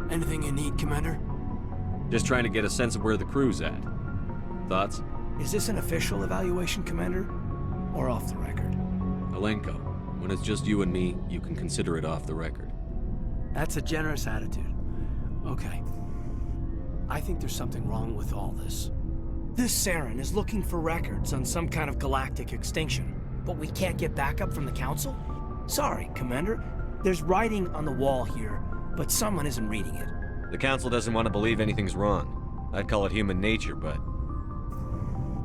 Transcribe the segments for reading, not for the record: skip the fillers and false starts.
Anything you need, Commander? Just trying to get a sense of where the crew's at. Thoughts? Is this an official evaluation, Commander? Or off the record? Alenko, when it's just you and me, you can consider it off the record. That's a generous attitude. Okay. I think there's something wrong with all this. This Saren is looking for records on some kind of galactic extinction, but we can't get backup from the Council? Sorry, Commander. There's writing on the wall here, but someone isn't reading it. The Council doesn't want to believe anything's wrong. I'd call it human nature, but...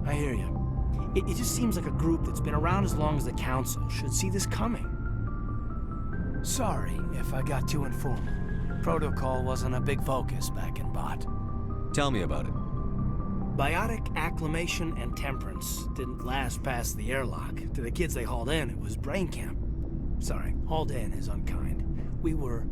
I hear you. It just seems like a group that's been around as long as the Council should see this coming. Sorry if I got too informal. Protocol wasn't a big focus back in Bot. Tell me about it. Biotic acclimation and temperance didn't last past the airlock. To the kids they hauled in, it was brain camp. Sorry, hauled in is unkind. We were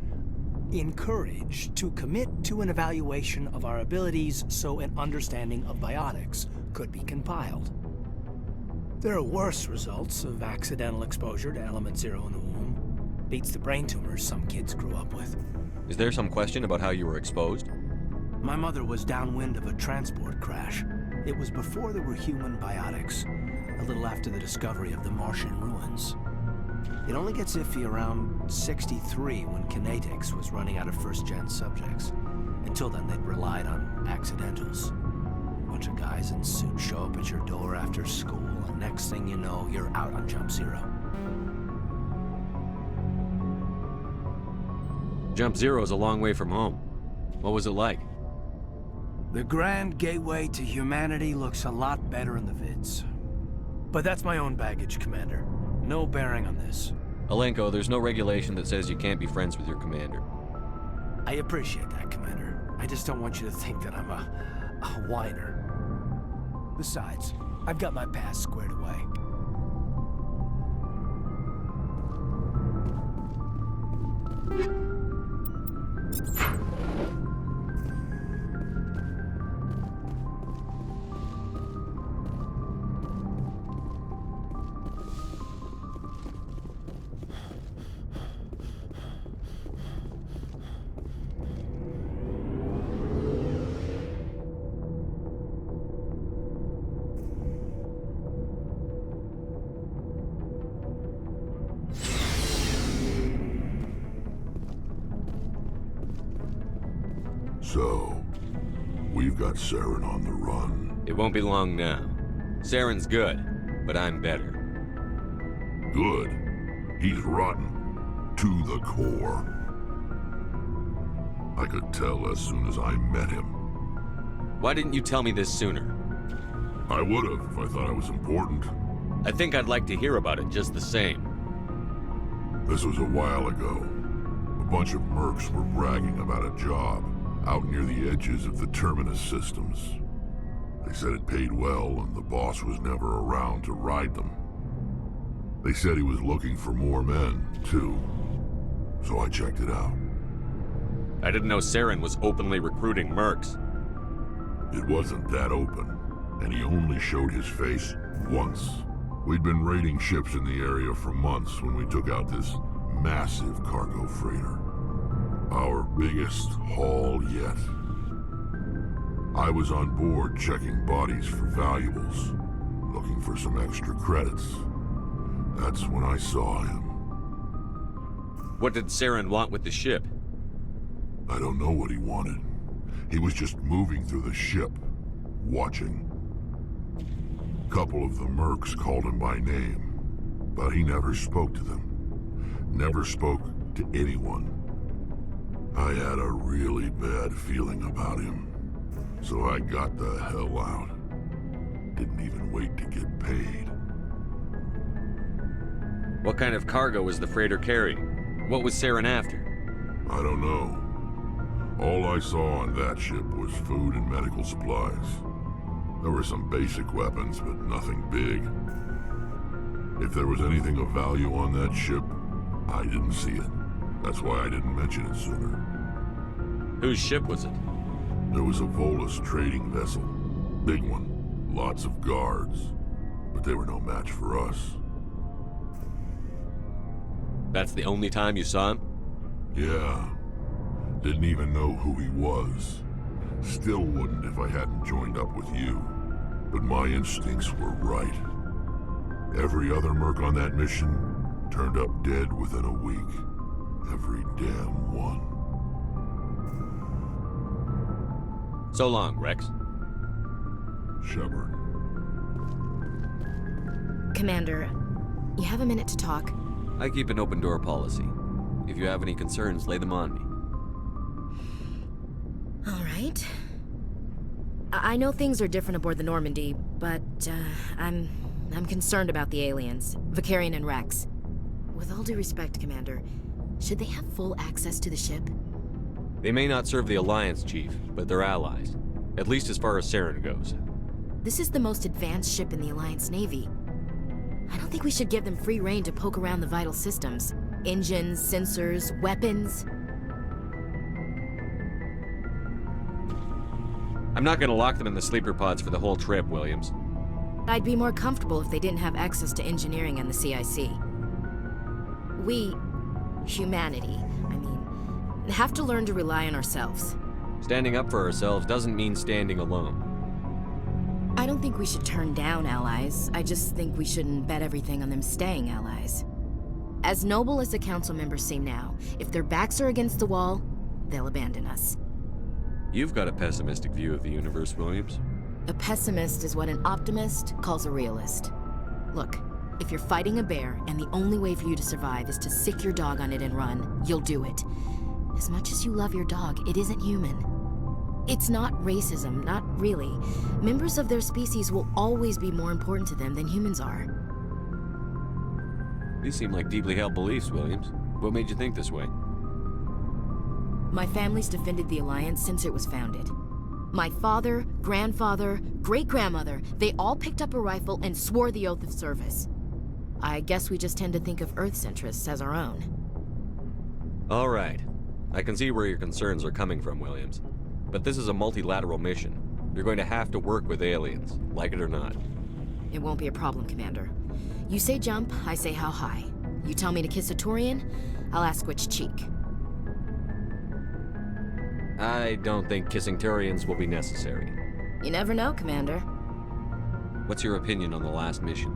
encouraged to commit to an evaluation of our abilities so an understanding of biotics could be compiled. There are worse results of accidental exposure to Element Zero in the womb. Beats the brain tumors some kids grew up with. Is there some question about how you were exposed? My mother was downwind of a transport crash. It was before there were human biotics, a little after the discovery of the Martian ruins. It only gets iffy around 63 when Kinetics was running out of first-gen subjects. Until then, they'd relied on accidentals. A bunch of guys in suits show up at your door after school, and next thing you know, you're out on Jump Zero. Jump Zero is a long way from home. What was it like? The grand gateway to humanity looks a lot better in the vids. But that's my own baggage, Commander. No bearing on this. Alenko, there's no regulation that says you can't be friends with your commander. I appreciate that, Commander. I just don't want you to think that I'm a whiner. Besides, I've got my past squared away. So, we've got Saren on the run. It won't be long now. Saren's good, but I'm better. Good. He's rotten. To the core. I could tell as soon as I met him. Why didn't you tell me this sooner? I would've if I thought I was important. I think I'd like to hear about it just the same. This was a while ago. A bunch of mercs were bragging about a job out near the edges of the Terminus systems. They said it paid well and the boss was never around to ride them. They said he was looking for more men, too. So I checked it out. I didn't know Saren was openly recruiting mercs. It wasn't that open, and he only showed his face once. We'd been raiding ships in the area for months when we took out this massive cargo freighter. Our biggest haul yet. I was on board checking bodies for valuables, looking for some extra credits. That's when I saw him. What did Saren want with the ship? I don't know what he wanted. He was just moving through the ship, watching. Couple of the mercs called him by name, but he never spoke to them. Never spoke to anyone. I had a really bad feeling about him, so I got the hell out. Didn't even wait to get paid. What kind of cargo was the freighter carrying? What was Saren after? I don't know. All I saw on that ship was food and medical supplies. There were some basic weapons, but nothing big. If there was anything of value on that ship, I didn't see it. That's why I didn't mention it sooner. Whose ship was it? There was a Volus trading vessel. Big one. Lots of guards. But they were no match for us. That's the only time you saw him? Yeah. Didn't even know who he was. Still wouldn't if I hadn't joined up with you. But my instincts were right. Every other merc on that mission turned up dead within a week. Every damn one. So long, Rex. Shepard. Commander, you have a minute to talk? I keep an open door policy. If you have any concerns, lay them on me. All right. I know things are different aboard the Normandy, but I'm concerned about the aliens, Vakarian and Rex. With all due respect, Commander, should they have full access to the ship? They may not serve the Alliance, Chief, but they're allies. At least as far as Saren goes. This is the most advanced ship in the Alliance Navy. I don't think we should give them free rein to poke around the vital systems. Engines, sensors, weapons. I'm not gonna lock them in the sleeper pods for the whole trip, Williams. I'd be more comfortable if they didn't have access to engineering and the CIC. We, humanity, have to learn to rely on ourselves. Standing up for ourselves doesn't mean standing alone. I don't think we should turn down allies. I just think we shouldn't bet everything on them staying allies. As noble as the council members seem now, if their backs are against the wall, they'll abandon us. You've got a pessimistic view of the universe, Williams. A pessimist is what an optimist calls a realist. Look, if you're fighting a bear and the only way for you to survive is to sick your dog on it and run, you'll do it. As much as you love your dog, it isn't human. It's not racism, not really. Members of their species will always be more important to them than humans are. These seem like deeply held beliefs, Williams. What made you think this way? My family's defended the Alliance since it was founded. My father, grandfather, great-grandmother, they all picked up a rifle and swore the oath of service. I guess we just tend to think of Earth-centrists as our own. All right. I can see where your concerns are coming from, Williams. But this is a multilateral mission. You're going to have to work with aliens, like it or not. It won't be a problem, Commander. You say jump, I say how high. You tell me to kiss a Turian, I'll ask which cheek. I don't think kissing Turians will be necessary. You never know, Commander. What's your opinion on the last mission?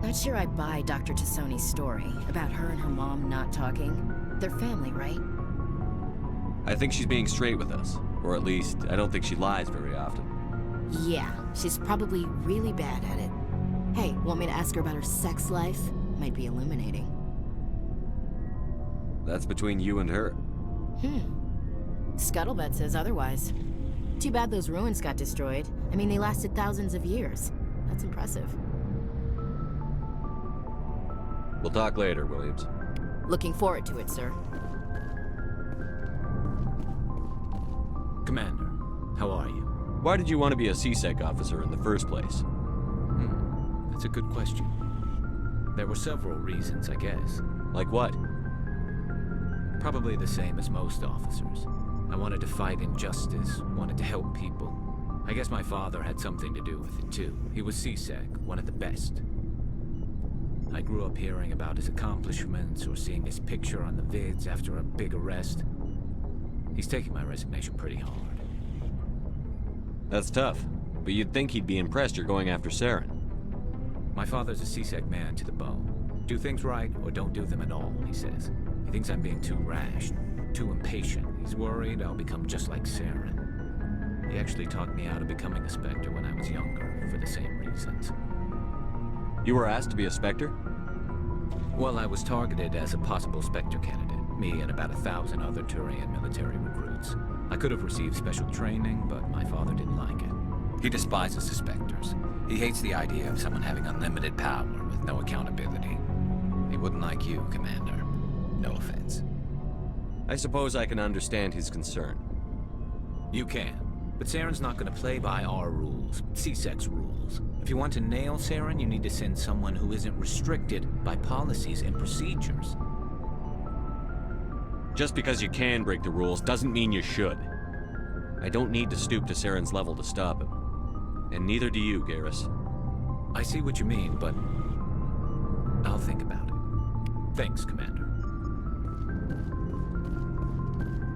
Not sure I buy Dr. Tassoni's story about her and her mom not talking. They're family, right? I think she's being straight with us. Or at least, I don't think she lies very often. Yeah, she's probably really bad at it. Hey, want me to ask her about her sex life? Might be illuminating. That's between you and her. Scuttlebutt says otherwise. Too bad those ruins got destroyed. I mean, they lasted thousands of years. That's impressive. We'll talk later, Williams. Looking forward to it, sir. Commander, how are you? Why did you want to be a CSEC officer in the first place? That's a good question. There were several reasons, I guess. Like what? Probably the same as most officers. I wanted to fight injustice, wanted to help people. I guess my father had something to do with it too. He was CSEC, one of the best. I grew up hearing about his accomplishments or seeing his picture on the vids after a big arrest. He's taking my resignation pretty hard. That's tough, but you'd think he'd be impressed you're going after Saren. My father's a CSEC man to the bone. Do things right or don't do them at all, he says. He thinks I'm being too rash, too impatient. He's worried I'll become just like Saren. He actually talked me out of becoming a Spectre when I was younger, for the same reasons. You were asked to be a Spectre? Well, I was targeted as a possible Spectre candidate. Me and about 1,000 other Turian military recruits. I could have received special training, but my father didn't like it. He despises the Spectres. He hates the idea of someone having unlimited power with no accountability. He wouldn't like you, Commander. No offense. I suppose I can understand his concern. You can. But Saren's not going to play by our rules, CSEC's rules. If you want to nail Saren, you need to send someone who isn't restricted by policies and procedures. Just because you can break the rules doesn't mean you should. I don't need to stoop to Saren's level to stop him. And neither do you, Garrus. I see what you mean, but I'll think about it. Thanks, Commander.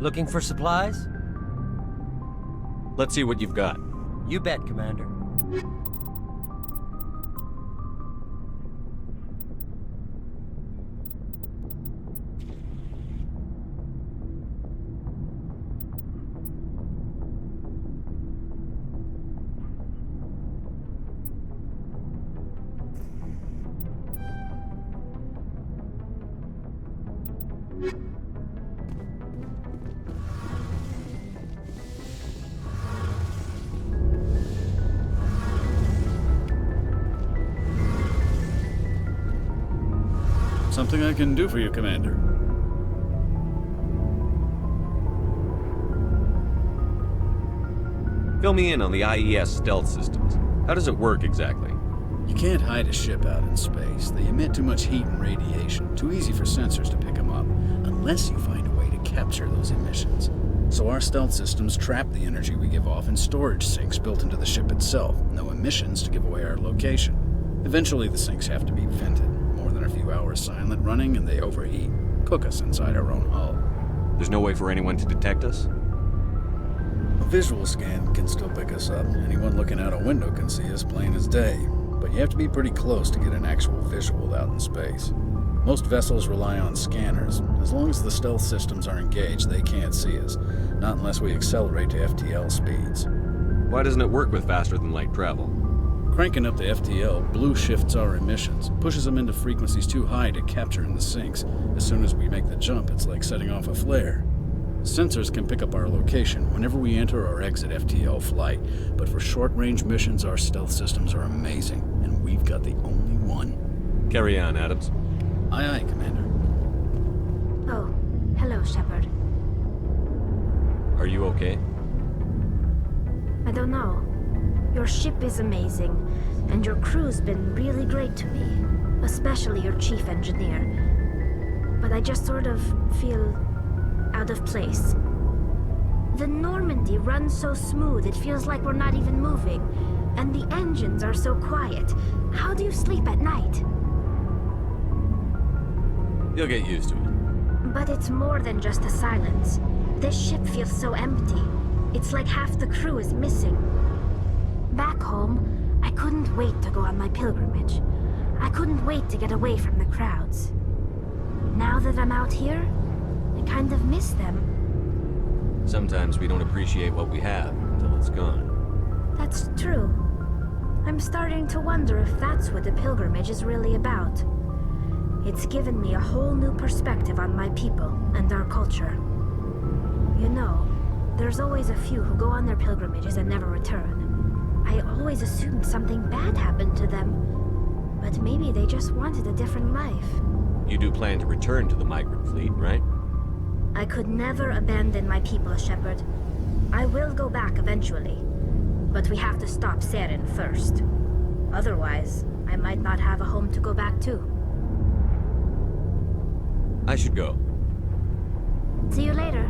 Looking for supplies? Let's see what you've got. You bet, Commander. Something I can do for you, Commander. Fill me in on the IES stealth systems. How does it work exactly? You can't hide a ship out in space. They emit too much heat and radiation. Too easy for sensors to pick them up, unless you find a way to capture those emissions. So our stealth systems trap the energy we give off in storage sinks built into the ship itself. No emissions to give away our location. Eventually the sinks have to be vented. More than a few hours silent running and they overheat. Cook us inside our own hull. There's no way for anyone to detect us? A visual scan can still pick us up. Anyone looking out a window can see us plain as day. But you have to be pretty close to get an actual visual out in space. Most vessels rely on scanners. As long as the stealth systems are engaged, they can't see us. Not unless we accelerate to FTL speeds. Why doesn't it work with faster-than-light travel? Cranking up the FTL blue shifts our emissions, pushes them into frequencies too high to capture in the sinks. As soon as we make the jump, it's like setting off a flare. Sensors can pick up our location whenever we enter or exit FTL flight, but for short-range missions, our stealth systems are amazing, and we've got the only one. Carry on, Adams. Aye, aye, Commander. Oh, hello, Shepard. Are you okay? I don't know. Your ship is amazing, and your crew's been really great to me, especially your chief engineer. But I just sort of feel out of place. The Normandy runs so smooth it feels like we're not even moving, and the engines are so quiet. How do you sleep at night? You'll get used to it. But it's more than just the silence. This ship feels so empty. It's like half the crew is missing. Back home, I couldn't wait to go on my pilgrimage. I couldn't wait to get away from the crowds. Now that I'm out here, I kind of miss them. Sometimes we don't appreciate what we have until it's gone. That's true. I'm starting to wonder if that's what the pilgrimage is really about. It's given me a whole new perspective on my people and our culture. You know, there's always a few who go on their pilgrimages and never return. I always assumed something bad happened to them, but maybe they just wanted a different life. You do plan to return to the migrant fleet, right? I could never abandon my people, Shepard. I will go back eventually, but we have to stop Saren first. Otherwise, I might not have a home to go back to. I should go. See you later.